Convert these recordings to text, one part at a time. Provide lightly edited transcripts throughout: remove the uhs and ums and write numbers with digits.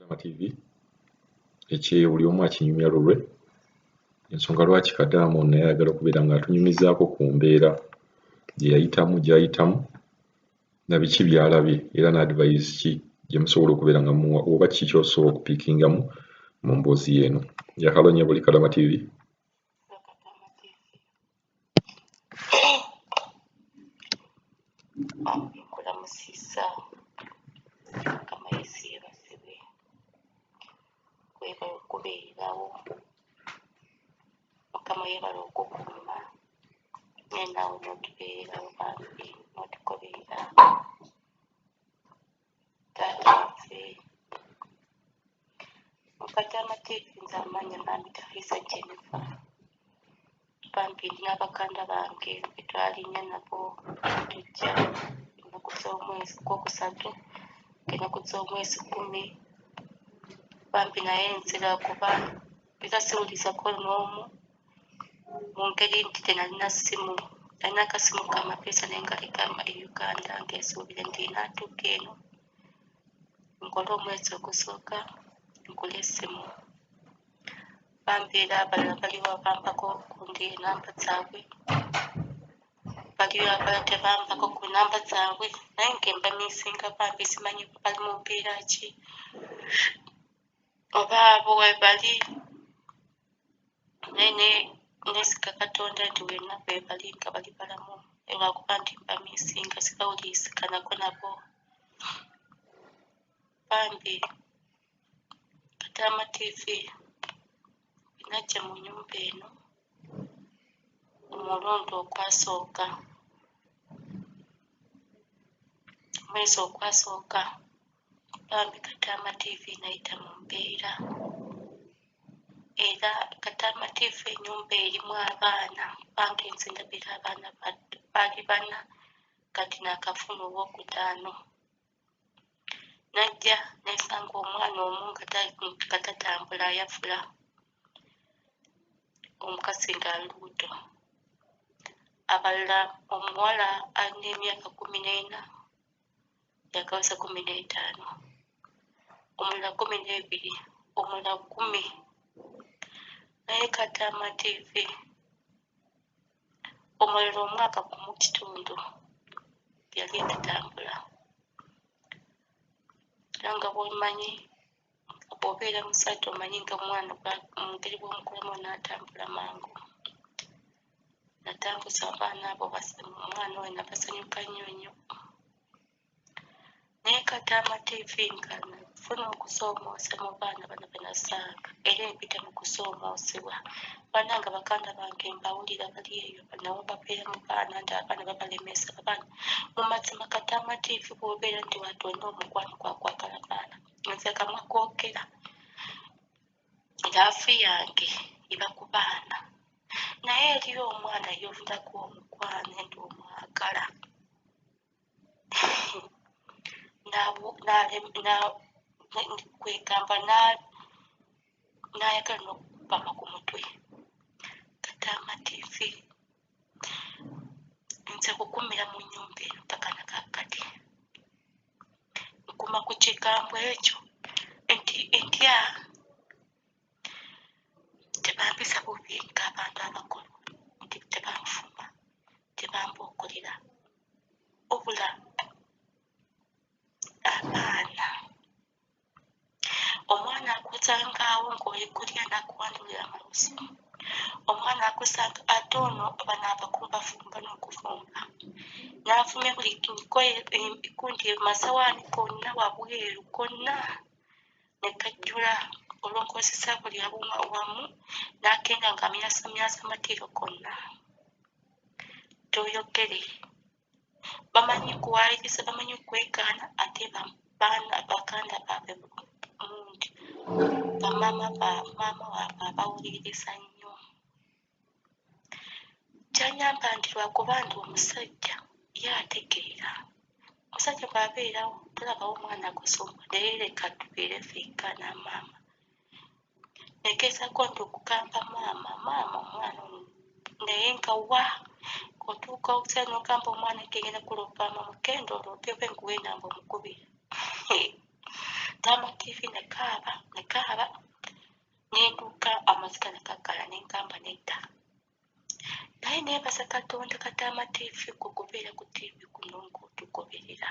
Kadama TV ekye buli omu akinyumya lulwe ensonga lwaki Kadama ono naye ayagala okubeera ng'atunyumizaako ku mbeera gye yayitamu gy'ayitamu na biki by'alabye era n'advice ki gye musobola okubeera nga muwa oba kiki ky'osobola okupiikingamu mu mboozi y'eno. Yakalonye buli Kadama TV. Nkulamusizza Mukama Yesu yeebazibwe weebale okubeerawo Mukama yeebale okukuuma naye naawe n'otubeerawo bambi n'otukoleera taata waffe mu Kadama TV. Nze amanya bambi Tafisa Jennifer bambi ndina bakanda bange be twalinya nabo tujja ennaku z'omwezi gwokusatu ng'ennaku z'omwezi 10 bambi naye nzira kuba era siwulizako n'omu mu ngeri nti tenalina ssimu alina akasimu kamapeesa naye nga lekama e Uganda ng'esuubire nti naatuuka eno nkole omwezi ogusooka nkule essimu bambi era abalala baliwo abampako kundi enamba zaabwe baliwo abalala tebampako ku namba zaabwe naye nkemba miisinga bambi simanyi bali mu mbeera ki oba abo we bali naye neesiga Katonda nti wenna bwe bali nga bali balamu olwakuba nti mba miisinga sibawuliriziganako nabo bambi Kadama TV najja mu nnyumba eno omulundi ogwasooka omwezi ogwasooka bambi Kadama TV nayita mu mbeera era Kadama TV ennyumba erimu abaana bange nze ndabira abaana baali 4 kati naakafuna ow'okutaano najja nesanga omwana omu nga tatambula ayafula omukazi ng'aluuto abalala omuwala alina emyaka 14 yakaweza 15 omulala 12 omulala 10 naye Kadama TV omulala omwaka gumu kitundu yali tatambula era nga bwomanyi bw'obeera musajja omanyi nga omwana mu ngeri bw'omukulamu n'atambula mangu natambuza abaana abo omwana oyo nabasanyuka nnyo naye Kadama TV nga nafuna okusoomooza mu baana bano be nasanga era empita mu kusoomoozebwa baana nga baganda bange mbawulira bali eyo nabo babeera mu baana nti abaana babalemesa abaana mu mazima Kadama TV bw'obeera nti watonda omukwano gwakwagala baana nze kamwa kookera laafu yange iba ku baana naye eriyo omwana yovunako omukwano nti omwagala kwegamba n'ayagala n'okupama ku mutwe. Kadama TV nze kukumira mu nnyumba eno mpaka nakakati nkuma ku kigambo ekyo nti entya tebampisa bubi ng'abantu abakulu nti tebanfuma tebambookolera obula abaana omwana akusangaawo ng'oyekulya n'akuwandulira amalusu omwana akusanga ate ono bano abakumba fumba n'okufumba n'afumya buli kundi masawaani konna wabweru konna ne kajjula olw'onkozesa buli abuma wamu n'akenga ng'amyasamyasa matiiro konna toyogere bamanyi kuwaliriza bamanyi okwegaana ate baana baganda baabwe bulungi maama waabwe abawuliriza nnyo kyanyamba nti lwakuba ndi omusajja ye ategeera omusajja bw'abeerawo tulabawo omwana agusumba naye leka tubeere ffekka na maama negeezako nti okugamba maama omwana naye nga wa otuuka okusala n'ogamba omwana gegenda kulopaama mugenda oloope obe nguwe namba omukubira Tama TV nekaaba nenduka amaziga nekaggala nenkamba nedda naye neebaza Katonda Katama TV kukubeera ku TV kuno ng'otugoberera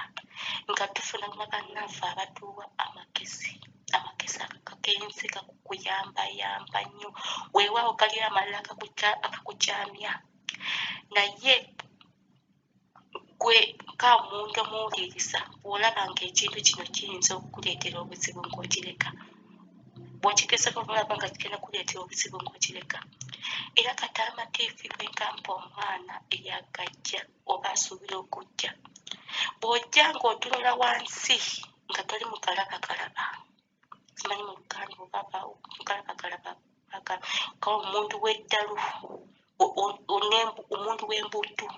nga tufuna nga bannaffe abatuwa amagezi akagenzi kakukuyambayamba nnyo weewaawo kali amalala akakukyamya naye gwe ng'omuntu omuwuliriza bw'olaba ng'ekintu kino kiyinza okukuleetera obuzibu ng'okireka bw'okigezako olaba nga kigenda kuleetera obuzibu ng'okireka era Katama TV bw'enkamba omwana eyagajja oba asuubira okujja bw'ojja ng'otunula wansi nga toli mukalabakalaba simanyi mu Luganda oba mukalabakalaba omuntu w'eddalu omuntu w'embuddu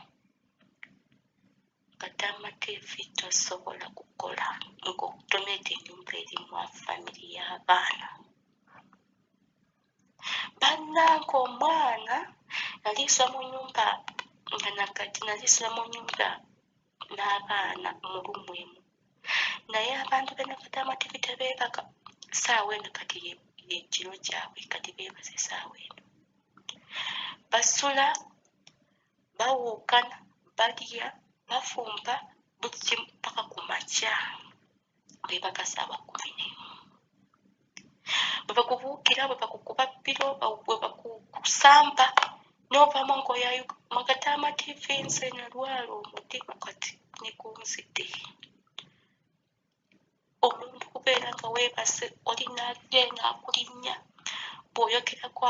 Katama TV tosobola kukola ng'otoneeta ennyumba erimu famire y'abaana bannange omwana naliiswa mu nnyumba nga nakati naliisula mu nnyumba n'abaana mulumu emu naye abantu bena Katama TV tebeebaka saawa eno kati ekiro kyabwe kati beebaze saawa eno basula bawuukana balya bafumba buli kimu paka ku makya beebaka saawa 11 bwe bakubuukira bwe bakukuba bbiro bwe bakusamba n'ovaamu ng'oyayuka mu Katama TV nze nalwala omutima kati ne gunzidde omuntu kubeera nga weebase olinaadde n'akulinnya bw'oyogerako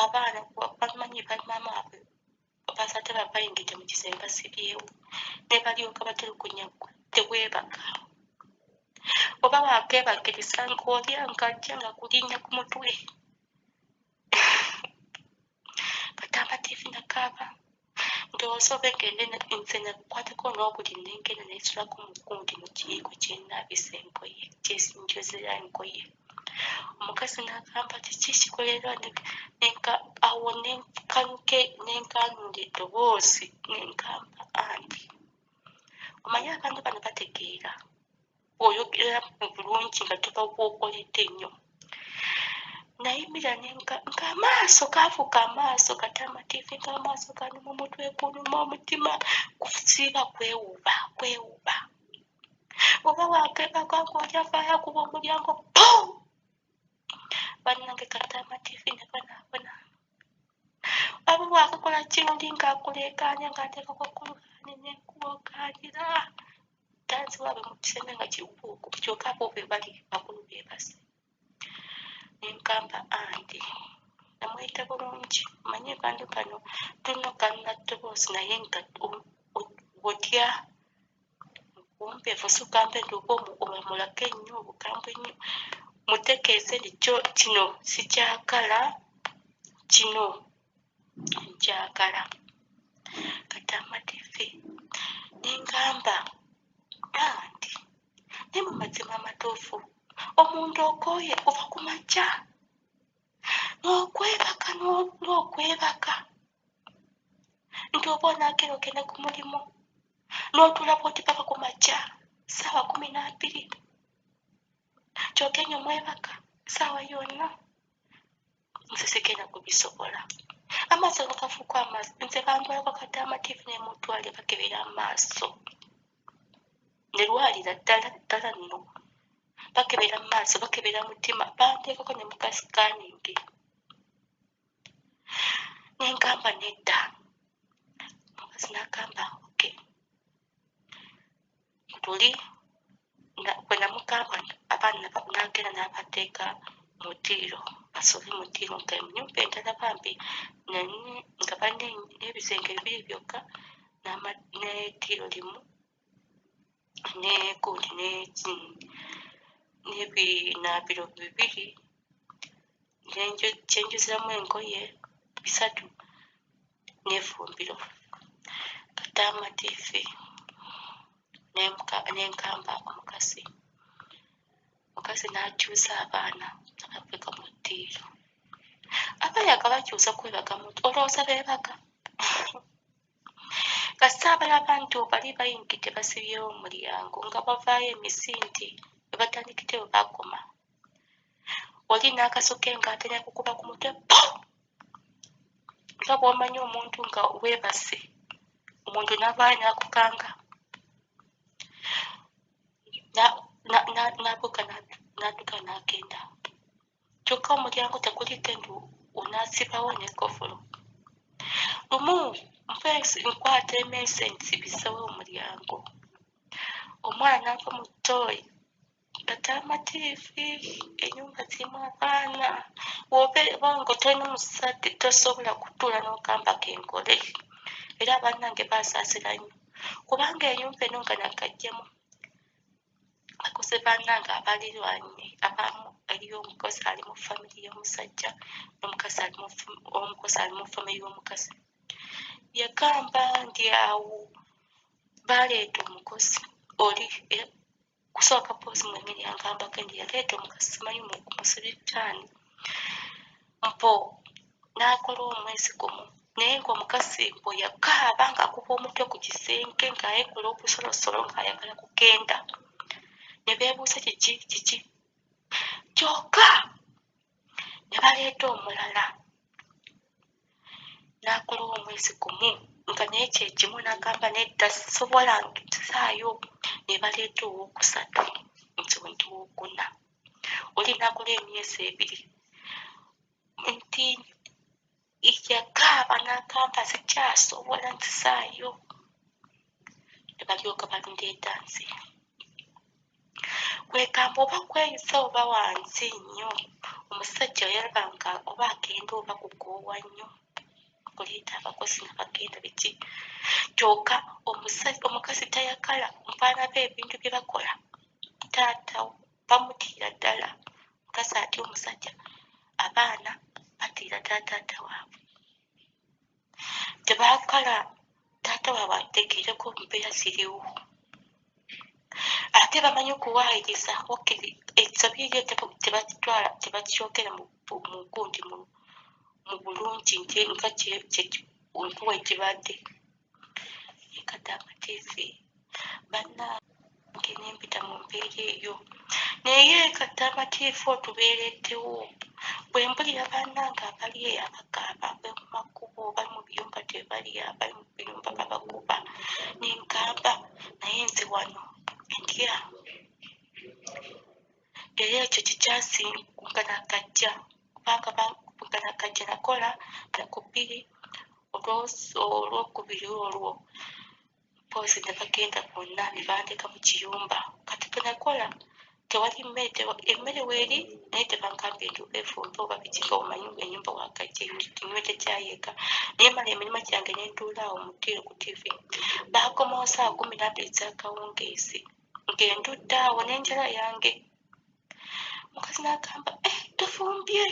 abaana bamanyi bamaamaabwe bazadde babayingidde mu kisenge basibyewo ne balyoka batulukunya teweebaka oba waakeebakiriza ng'olya ng'ajja nga kulinnya ku mutwe Katama TV nakaaba ndowooza oba engende nze nakukwatako n'obuli nengenda neesulako mukundi mu kiyiiko kyennaabisa engoye kyesinjozera engoye omukazi n'agamba kiki kikolerwa awo nenkanuke nenkanula eddoboozi nenkamba anti omanyi abantu bano bategeera oyogera mu bulungi nga toba bwokoledde nnyo nayimira ng'amaaso kaafuuka amaaso Katama TV ng'amaaso ganuma omutwe gunuma omutima kusiiba kwewuba oba waakebaka ng'olyavaayo akuba omulyango po bannange Katama TV ne banaabona aba waakakola kirundi ng'akuleekaanya ng'ateekako kulugaani nenkubogaanira tanzi waabe mu kisenge nga kiwuuku kyokka abo be bali bakulu beebase nenkamba anti namweta bulungi manye bantu bano tunokana ddoboozi naye nga otya kumpeefu sugambe ndoba omulako ennyo obukambwe ennyo mutegeeze nti kino sikyagala kino nkyagala Katama TV nengamba anti ne mu mazima amatuufu omuntu okooye kuva ku makya n'okwebaka nti oba onaagera ogenda ku mulimu n'otula bwoti paka ku makya ssaawa 12 kyogenya omwebaka ssaawa yonna nze sigenda kubisobola amaaso gakafuuka amaaso nze bantwalako Katama TV nemutwale bakebera amaaso ne lwalira ddala nno bakebera amaaso bakebera mutima banteekako ne mukasikaningi nenkamba nedda omukazi n'agamba oke tuli bwe namugamba abaana n'agenda n'abateeka mu ddiiro basobe mu ddiiro nga enyumba endala bambi nga balina n'ebizenge 2 byokka n'eddiiro limu n'egundi n'ebinaabiro 2 kyenjuziramu engoye 3 n'efumbiro Katama TV nenkamba omukazi n'akyusa abaana abakweka mu ddiiro abayaga bakyusa kwebaga muntu olowooza beebaga kasita abalaba nti bali bayingidde basibyewo omulyango nga bavaayo emisinde batandikite we bakoma oli n'akasoke ng'atera kukuba ku mutwe nga bw'omanyi omuntu nga weebase omuntu n'avaayo n'akukanga n'abuuka n'adduka n'agenda kyokka omulyango teguliko nti onaasibawo n'ekkofulo lumu nkwata emeese nsibisewo omulyango omwana nva mu ttooyi batama tiivi ennyumba zirimu abaana wobanga tolina omusajja tosobola kutuula n'ogamba kenkole era bannange baasaasira nnyo kubanga ennyumba eno nga nakajjamu bakoze bannange abalirwanye abamu eriyo omukozi ali mu famiri y'omusajja omukozi ali mu famiri y'omukazi yagamba ndi awo baleeta omukozi oli kusooka poozi mwengeri yangambako ndi yaleeta omukazi simanyi musibitaani mpo n'akola omwezi gumu naye ng'omukazi mpo yakaaba ng'akuba omutwe ku kisenge ng'ayekola obusolosolo ng'ayagala kugenda ne beebuuza kiki kyokka ne baleeta omulala n'akola omwezi gumu nga naye kyekimu n'agamba nedda sobola ngisaayo ne baleeta owookusatu nti wookuna oli n'akola emyezi ebiri nti yakaaba n'agamba sikyasobola nzisaayo ne balyoka balindeeta nze kwegamba oba kweyisa oba wansi nnyo omusajja yalabanga oba agenda oba kugoowa nnyo kuleeta abakozi nabagenda biki kyokka omukazi tayagala mubaana be ebintu bye bakola taata bamutiira ddala mukazi atya omusajja abaana batiira ddala taata waabwe tebaagala taata waabwe ategeereko mbeera ziriwo ate bamanyi okuwaayiriza okiri ebisobiryo tebakikyokera mu gundi mu bulungi nti nga nkuwa ekibadde ekadde amatiivi bannange nempita mu mbeera eyo naye kadde amatiivi otubeereddewo bwe mbulira bannange abali eyo abakaaba bali mu makubo bali mu biyumba tebalya bali mu biyumba babakuba nenkamba naye nze wano ndya era ekyo kikyasinga nakajja kubanga nga nakajja nakola nakubiri olwokubiri olwo mpoozi ne bagenda bonna ne bandeka mu kiyumba kati genakola tewali emmere weeri naye tebangambye nduuka efumbe oba bikiga omanyi ennyumba wakajja enyume tekyayeeka naye mala emirimu gyange nentuulaawo mutiiro ku tivi baakomawo 12 ez'akawungeezi ng'endudde awo n'enjala yange mukazi n'agamba tofumbye